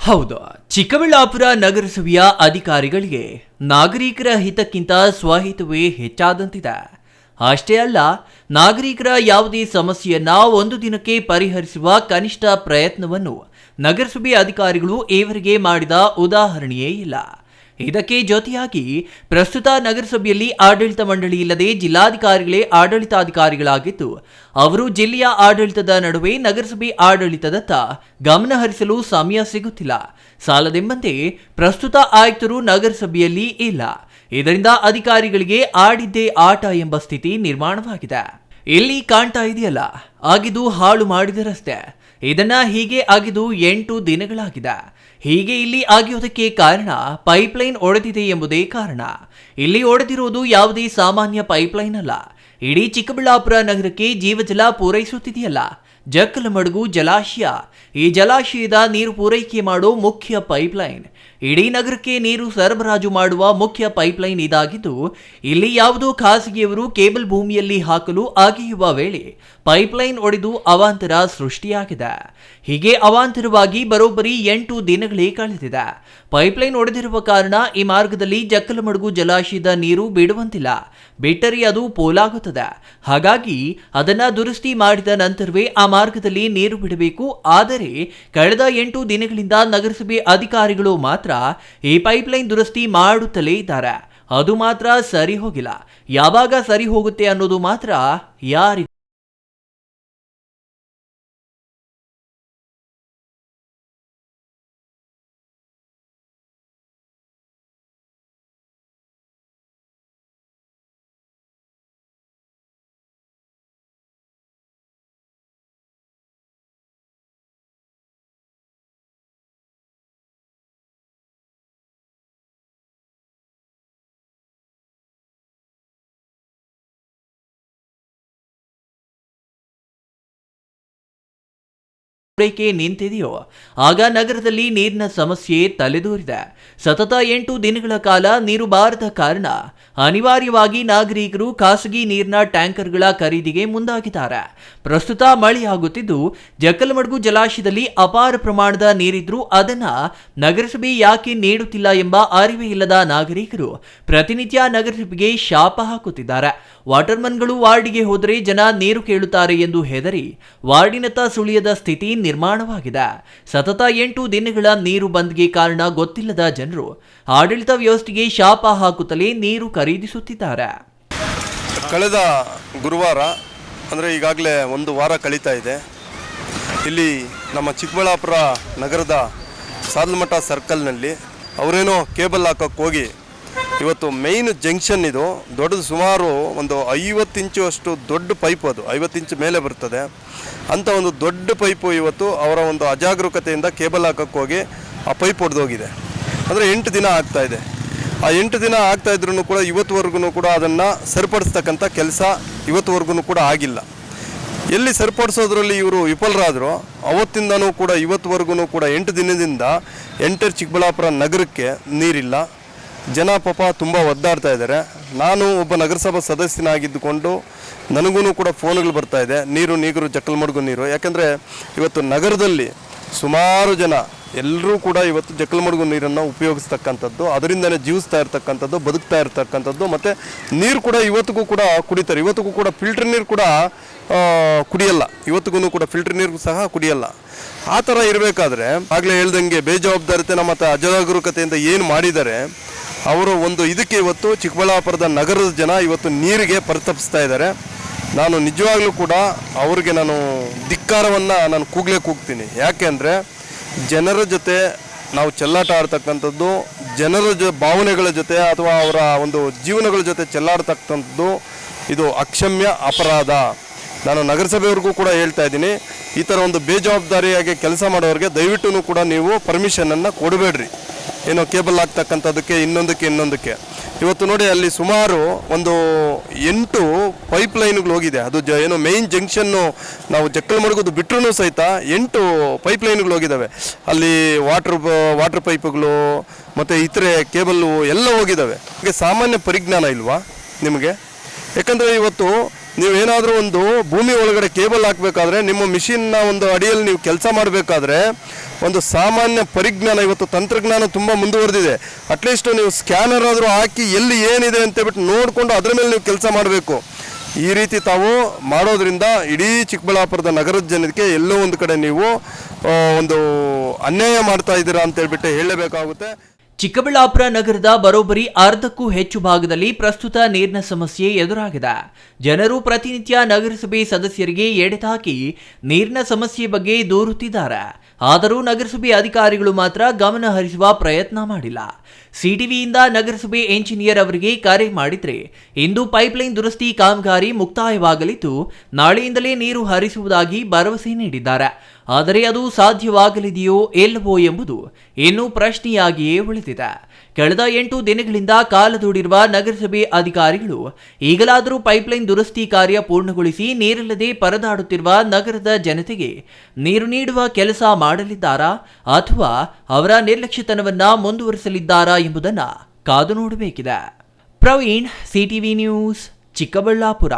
ಹೌದು, ಚಿಕ್ಕಬಳ್ಳಾಪುರ ನಗರಸಭೆಯ ಅಧಿಕಾರಿಗಳಿಗೆ ನಾಗರಿಕರ ಹಿತಕ್ಕಿಂತ ಸ್ವಹಿತವೇ ಹೆಚ್ಚಾದಂತಿದೆ. ಅಷ್ಟೇ ಅಲ್ಲ, ನಾಗರಿಕರ ಯಾವುದೇ ಸಮಸ್ಯೆಯನ್ನ ಒಂದು ದಿನಕ್ಕೆ ಪರಿಹರಿಸುವ ಕನಿಷ್ಠ ಪ್ರಯತ್ನವನ್ನು ನಗರಸಭೆ ಅಧಿಕಾರಿಗಳು ಈವರೆಗೆ ಮಾಡಿದ ಉದಾಹರಣೆಯೇ ಇಲ್ಲ. ಇದಕ್ಕೆ ಜೊತೆಯಾಗಿ ಪ್ರಸ್ತುತ ನಗರಸಭೆಯಲ್ಲಿ ಆಡಳಿತ ಮಂಡಳಿ ಇಲ್ಲದೆ ಜಿಲ್ಲಾಧಿಕಾರಿಗಳೇ ಆಡಳಿತಾಧಿಕಾರಿಗಳಾಗಿದ್ದು, ಅವರು ಜಿಲ್ಲೆಯ ಆಡಳಿತದ ನಡುವೆ ನಗರಸಭೆ ಆಡಳಿತದತ್ತ ಗಮನ ಹರಿಸಲು ಸಮಯ ಸಿಗುತ್ತಿಲ್ಲ. ಸಾಲದೆಂಬಂತೆ ಪ್ರಸ್ತುತ ಆಯುಕ್ತರು ನಗರಸಭೆಯಲ್ಲಿ ಇಲ್ಲ. ಇದರಿಂದ ಅಧಿಕಾರಿಗಳಿಗೆ ಆಡಿದ್ದೇ ಆಟ ಎಂಬ ಸ್ಥಿತಿ ನಿರ್ಮಾಣವಾಗಿದೆ. ಇಲ್ಲಿ ಕಾಣ್ತಾ ಇದೆಯಲ್ಲ, ಆಗಿದು ಹಾಳು ಮಾಡಿದರಷ್ಟೇ. ಇದನ್ನ ಹೀಗೆ ಆಗಿದು 8 ದಿನಗಳಾಗಿದೆ. ಹೀಗೆ ಇಲ್ಲಿ ಆಗಿರೋದಕ್ಕೆ ಕಾರಣ ಪೈಪ್ಲೈನ್ ಒಡೆದಿದೆ ಎಂಬುದೇ ಕಾರಣ. ಇಲ್ಲಿ ಒಡೆದಿರುವುದು ಯಾವುದೇ ಸಾಮಾನ್ಯ ಪೈಪ್ಲೈನ್ ಅಲ್ಲ. ಇಡೀ ಚಿಕ್ಕಬಳ್ಳಾಪುರ ನಗರಕ್ಕೆ ಜೀವಜಲ ಪೂರೈಸುತ್ತಿದೆಯಲ್ಲ ಜಕ್ಕಲಮಡುಗು ಜಲಾಶಯ. ಈ ಜಲಾಶಯದ ನೀರು ಪೂರೈಕೆ ಮಾಡೋ ಮುಖ್ಯ ಪೈಪ್ಲೈನ್. ಇಡೀ ನಗರಕ್ಕೆ ನೀರು ಸರಬರಾಜು ಮಾಡುವ ಮುಖ್ಯ ಪೈಪ್ಲೈನ್ ಇದಾಗಿದ್ದು, ಇಲ್ಲಿ ಯಾವುದೋ ಖಾಸಗಿಯವರು ಕೇಬಲ್ ಭೂಮಿಯಲ್ಲಿ ಹಾಕಲು ಅಗೆಯುವ ವೇಳೆ ಪೈಪ್ಲೈನ್ ಒಡೆದು ಅವಾಂತರ ಸೃಷ್ಟಿಯಾಗಿದೆ. ಹೀಗೆ ಅವಾಂತರವಾಗಿ ಬರೋಬ್ಬರಿ 8 ದಿನಗಳೇ ಕಳೆದಿದೆ. ಪೈಪ್ಲೈನ್ ಒಡೆದಿರುವ ಕಾರಣ ಈ ಮಾರ್ಗದಲ್ಲಿ ಜಕ್ಕಲಮಡುಗು ಜಲಾಶಯದ ನೀರು ಬಿಡುವಂತಿಲ್ಲ. ಬಿಟ್ಟರೆ ಅದು ಪೋಲಾಗುತ್ತದೆ. ಹಾಗಾಗಿ ಅದನ್ನ ದುರಸ್ತಿ ಮಾಡಿದ ನಂತರವೇ ಆ ಮಾರ್ಗದಲ್ಲಿ ನೀರು ಬಿಡಬೇಕು. ಆದರೆ ಕಳೆದ 8 ದಿನಗಳಿಂದ ನಗರಸಭೆ ಅಧಿಕಾರಿಗಳು ಮಾತ್ರ ಈ ಪೈಪ್ಲೈನ್ ದುರಸ್ತಿ ಮಾಡುತ್ತಲೇ ಇದ್ದಾರೆ. ಅದು ಮಾತ್ರ ಸರಿ ಹೋಗಿಲ್ಲ. ಯಾವಾಗ ಸರಿ ಹೋಗುತ್ತೆ ಅನ್ನೋದು ಮಾತ್ರ ಯಾರಿಗೂ ಪೂರೈಕೆ ನಿಂತಿದೆಯೋ ಆಗ ನಗರದಲ್ಲಿ ನೀರಿನ ಸಮಸ್ಯೆ ತಲೆದೋರಿದೆ. ಸತತ 8 ದಿನಗಳ ಕಾಲ ನೀರು ಬಾರದ ಕಾರಣ ಅನಿವಾರ್ಯವಾಗಿ ನಾಗರಿಕರು ಖಾಸಗಿ ನೀರಿನ ಟ್ಯಾಂಕರ್ಗಳ ಖರೀದಿಗೆ ಮುಂದಾಗಿದ್ದಾರೆ. ಪ್ರಸ್ತುತ ಮಳೆಯಾಗುತ್ತಿದ್ದು, ಜಕ್ಕಲಮಡುಗು ಜಲಾಶಯದಲ್ಲಿ ಅಪಾರ ಪ್ರಮಾಣದ ನೀರಿದ್ರೂ ಅದನ್ನ ನಗರಸಭೆ ಯಾಕೆ ನೀಡುತ್ತಿಲ್ಲ ಎಂಬ ಅರಿವೇ ಇಲ್ಲದ ನಾಗರಿಕರು ಪ್ರತಿನಿತ್ಯ ನಗರಸಭೆಗೆ ಶಾಪ ಹಾಕುತ್ತಿದ್ದಾರೆ. ವಾಟರ್ಮನ್ಗಳು ವಾರ್ಡಿಗೆ ಹೋದರೆ ಜನ ನೀರು ಕೇಳುತ್ತಾರೆ ಎಂದು ಹೆದರಿ ವಾರ್ಡಿನತ್ತ ಸುಳಿಯದ ಸ್ಥಿತಿ ನಿರ್ಮಾಣವಾಗಿದೆ. ಸತತ 8 ದಿನಗಳ ನೀರು ಬಂದ್ಗೆ ಕಾರಣ ಗೊತ್ತಿಲ್ಲದ ಜನರು ಆಡಳಿತ ವ್ಯವಸ್ಥೆಗೆ ಶಾಪ ಹಾಕುತ್ತಲೇ ನೀರು ಖರೀದಿಸುತ್ತಿದ್ದಾರೆ. ಕಳೆದ ಗುರುವಾರ ಅಂದರೆ ಈಗಾಗಲೇ 1 ವಾರ ಕಳೀತಾ ಇದೆ. ಇಲ್ಲಿ ನಮ್ಮ ಚಿಕ್ಕಬಳ್ಳಾಪುರ ನಗರದ ಸಾದಲಮಠ ಸರ್ಕಲ್ನಲ್ಲಿ ಅವರೇನೋ ಕೇಬಲ್ ಹಾಕೋಕ್ಕೆ ಹೋಗಿ ಇವತ್ತು ಮೇಯ್ನ್ ಜಂಕ್ಷನ್ ಇದು ದೊಡ್ಡದು, ಸುಮಾರು ಒಂದು 50 ಇಂಚು ಅಷ್ಟು ದೊಡ್ಡ ಪೈಪ್, ಅದು 50 ಇಂಚು ಮೇಲೆ ಬರ್ತದೆ ಅಂಥ ಒಂದು ದೊಡ್ಡ ಪೈಪು ಇವತ್ತು ಅವರ ಒಂದು ಅಜಾಗರೂಕತೆಯಿಂದ ಕೇಬಲ್ ಹಾಕೋಕ್ಕೆ ಹೋಗಿ ಆ ಪೈಪ್ ಒಡೆದೋಗಿದೆ. ಅಂದರೆ 8 ದಿನ ಆಗ್ತಾಯಿದೆ. ಆ 8 ದಿನ ಆಗ್ತಾಯಿದ್ರೂ ಕೂಡ ಇವತ್ತುವರೆಗೂ ಕೂಡ ಅದನ್ನು ಸರಿಪಡಿಸ್ತಕ್ಕಂಥ ಕೆಲಸ ಇವತ್ತುವರೆಗೂ ಕೂಡ ಆಗಿಲ್ಲ. ಎಲ್ಲಿ ಸರಿಪಡಿಸೋದ್ರಲ್ಲಿ ಇವರು ವಿಫಲರಾದರೂ ಅವತ್ತಿಂದನೂ ಕೂಡ ಇವತ್ತುವರೆಗೂ ಕೂಡ 8 ದಿನದಿಂದ ಎಂಟರ್ ಚಿಕ್ಕಬಳ್ಳಾಪುರ ನಗರಕ್ಕೆ ನೀರಿಲ್ಲ. ಜನ ಪಾಪ ತುಂಬ ಒದ್ದಾಡ್ತಾ ಇದ್ದಾರೆ. ನಾನು ಒಬ್ಬ ನಗರಸಭಾ ಸದಸ್ಯನಾಗಿದ್ದುಕೊಂಡು ನನಗೂ ಕೂಡ ಫೋನ್ಗಳು ಬರ್ತಾ ಇದೆ, ನೀರು ಜಕ್ಕಲಮಡುಗು ನೀರು. ಯಾಕೆಂದರೆ ಇವತ್ತು ನಗರದಲ್ಲಿ ಸುಮಾರು ಜನ ಎಲ್ಲರೂ ಕೂಡ ಇವತ್ತು ಜಕ್ಕಲಮಡುಗು ನೀರನ್ನು ಉಪಯೋಗಿಸ್ತಕ್ಕಂಥದ್ದು, ಅದರಿಂದಲೇ ಜೀವಿಸ್ತಾ ಇರ್ತಕ್ಕಂಥದ್ದು, ಬದುಕ್ತಾ ಇರ್ತಕ್ಕಂಥದ್ದು. ಮತ್ತು ನೀರು ಕೂಡ ಇವತ್ತಿಗೂ ಕೂಡ ಕುಡಿತಾರೆ. ಇವತ್ತಿಗೂ ಕೂಡ ಫಿಲ್ಟರ್ ನೀರು ಕೂಡ ಕುಡಿಯಲ್ಲ. ಇವತ್ತಿಗೂ ಕೂಡ ಫಿಲ್ಟರ್ ನೀರು ಸಹ ಕುಡಿಯಲ್ಲ. ಆ ಥರ ಇರಬೇಕಾದ್ರೆ ಆಗಲೇ ಹೇಳ್ದಂಗೆ ಬೇಜವಾಬ್ದಾರಿತನ ಮತ್ತು ಅಜಾಗರೂಕತೆಯಿಂದ ಏನು ಮಾಡಿದ್ದಾರೆ ಅವರು ಒಂದು ಇದಕ್ಕೆ ಇವತ್ತು ಚಿಕ್ಕಬಳ್ಳಾಪುರದ ನಗರದ ಜನ ಇವತ್ತು ನೀರಿಗೆ ಪರಿತಪಿಸ್ತಾ ಇದ್ದಾರೆ. ನಾನು ನಿಜವಾಗ್ಲೂ ಕೂಡ ಅವ್ರಿಗೆ ನಾನು ಧಿಕ್ಕಾರವನ್ನು ನಾನು ಕೂಗ್ತೀನಿ. ಯಾಕೆ ಅಂದರೆ ಜನರ ಜೊತೆ ನಾವು ಚೆಲ್ಲಾಟ ಆಡ್ತಕ್ಕಂಥದ್ದು, ಜನರ ಭಾವನೆಗಳ ಜೊತೆ ಅಥವಾ ಅವರ ಒಂದು ಜೀವನಗಳ ಜೊತೆ ಚೆಲ್ಲಾಡ್ತಕ್ಕಂಥದ್ದು ಇದು ಅಕ್ಷಮ್ಯ ಅಪರಾಧ. ನಾನು ನಗರಸಭೆಯವ್ರಿಗೂ ಕೂಡ ಹೇಳ್ತಾ ಇದ್ದೀನಿ, ಈ ಥರ ಒಂದು ಬೇಜವಾಬ್ದಾರಿಯಾಗಿ ಕೆಲಸ ಮಾಡೋರಿಗೆ ದಯವಿಟ್ಟು ಕೂಡ ನೀವು ಪರ್ಮಿಷನನ್ನು ಕೊಡಬೇಡ್ರಿ. ಏನೋ ಕೇಬಲ್ ಹಾಕ್ತಕ್ಕಂಥದ್ದಕ್ಕೆ ಇನ್ನೊಂದಕ್ಕೆ ಇವತ್ತು ನೋಡಿ ಅಲ್ಲಿ ಸುಮಾರು ಒಂದು 8 ಪೈಪ್ಲೈನ್ಗಳು ಹೋಗಿದೆ. ಅದು ಏನೋ ಮೇಯ್ನ್ ಜಂಕ್ಷನ್ನು ನಾವು ಜಕ್ಕಲಮಡುಗುದು ಬಿಟ್ಟರೂ ಸಹಿತ 8 ಪೈಪ್ಲೈನ್ಗಳು ಹೋಗಿದ್ದಾವೆ. ಅಲ್ಲಿ ವಾಟರ್ ಪೈಪ್ಗಳು ಮತ್ತು ಇತರೆ ಕೇಬಲ್ಲು ಎಲ್ಲ ಹೋಗಿದ್ದಾವೆ. ಹಾಗೆ ಸಾಮಾನ್ಯ ಪರಿಜ್ಞಾನ ಇಲ್ವಾ ನಿಮಗೆ? ಯಾಕಂದರೆ ಇವತ್ತು ನೀವೇನಾದರೂ ಒಂದು ಭೂಮಿ ಒಳಗಡೆ ಕೇಬಲ್ ಹಾಕಬೇಕಾದ್ರೆ ನಿಮ್ಮ ಮಿಷಿನ್ನ ಒಂದು ಅಡಿಯಲ್ಲಿ ನೀವು ಕೆಲಸ ಮಾಡಬೇಕಾದ್ರೆ ಒಂದು ಸಾಮಾನ್ಯ ಪರಿಜ್ಞಾನ, ಇವತ್ತು ತಂತ್ರಜ್ಞಾನ ತುಂಬ ಮುಂದುವರೆದಿದೆ. ಅಟ್ಲೀಸ್ಟ್ ನೀವು ಸ್ಕ್ಯಾನರ್ ಆದರೂ ಹಾಕಿ ಎಲ್ಲಿ ಏನಿದೆ ಅಂತೇಳ್ಬಿಟ್ಟು ನೋಡಿಕೊಂಡು ಅದರ ಮೇಲೆ ನೀವು ಕೆಲಸ ಮಾಡಬೇಕು. ಈ ರೀತಿ ತಾವು ಮಾಡೋದ್ರಿಂದ ಇಡೀ ಚಿಕ್ಕಬಳ್ಳಾಪುರದ ನಗರದ ಜನಕ್ಕೆ ಎಲ್ಲೋ ಒಂದು ಕಡೆ ನೀವು ಒಂದು ಅನ್ಯಾಯ ಮಾಡ್ತಾ ಇದ್ದೀರಾ ಅಂತೇಳ್ಬಿಟ್ಟು ಹೇಳಬೇಕಾಗುತ್ತೆ. ಚಿಕ್ಕಬಳ್ಳಾಪುರ ನಗರದ ಬರೋಬ್ಬರಿ ಅರ್ಧಕ್ಕೂ ಹೆಚ್ಚು ಭಾಗದಲ್ಲಿ ಪ್ರಸ್ತುತ ನೀರಿನ ಸಮಸ್ಯೆ ಎದುರಾಗಿದೆ. ಜನರು ಪ್ರತಿನಿತ್ಯ ನಗರಸಭೆ ಸದಸ್ಯರಿಗೆ ಎಡೆತಾಕಿ ನೀರಿನ ಸಮಸ್ಯೆ ಬಗ್ಗೆ ದೂರುತ್ತಿದ್ದಾರೆ. ಆದರೂ ನಗರಸಭೆ ಅಧಿಕಾರಿಗಳು ಮಾತ್ರ ಗಮನ ಹರಿಸುವ ಪ್ರಯತ್ನ ಮಾಡಿಲ್ಲ. ಸಿಟಿವಿಯಿಂದ ನಗರಸಭೆ ಎಂಜಿನಿಯರ್ ಅವರಿಗೆ ಕರೆ ಮಾಡಿದ್ರೆ ಇಂದು ಪೈಪ್ಲೈನ್ ದುರಸ್ತಿ ಕಾಮಗಾರಿ ಮುಕ್ತಾಯವಾಗಲಿದ್ದು ನಾಳೆಯಿಂದಲೇ ನೀರು ಹರಿಸುವುದಾಗಿ ಭರವಸೆ ನೀಡಿದ್ದಾರೆ. ಆದರೆ ಅದು ಸಾಧ್ಯವಾಗಲಿದೆಯೋ ಇಲ್ಲವೋ ಎಂಬುದು ಇನ್ನೂ ಪ್ರಶ್ನೆಯಾಗಿಯೇ ಉಳಿದಿದೆ. ಕಳೆದ 8 ದಿನಗಳಿಂದ ಕಾಲದೂಡಿರುವ ನಗರಸಭೆ ಅಧಿಕಾರಿಗಳು ಈಗಲಾದರೂ ಪೈಪ್ಲೈನ್ ದುರಸ್ತಿ ಕಾರ್ಯ ಪೂರ್ಣಗೊಳಿಸಿ ನೀರಿಲ್ಲದೆ ಪರದಾಡುತ್ತಿರುವ ನಗರದ ಜನತೆಗೆ ನೀರು ನೀಡುವ ಕೆಲಸ ಮಾಡಲಿದ್ದಾರಾ ಅಥವಾ ಅವರ ನಿರ್ಲಕ್ಷ್ಯತನವನ್ನ ಮುಂದುವರಿಸಲಿದ್ದಾರಾ ಎಂಬುದನ್ನು ಕಾದು ನೋಡಬೇಕಿದೆ. Praveen, CTV news, Chikkaballapur.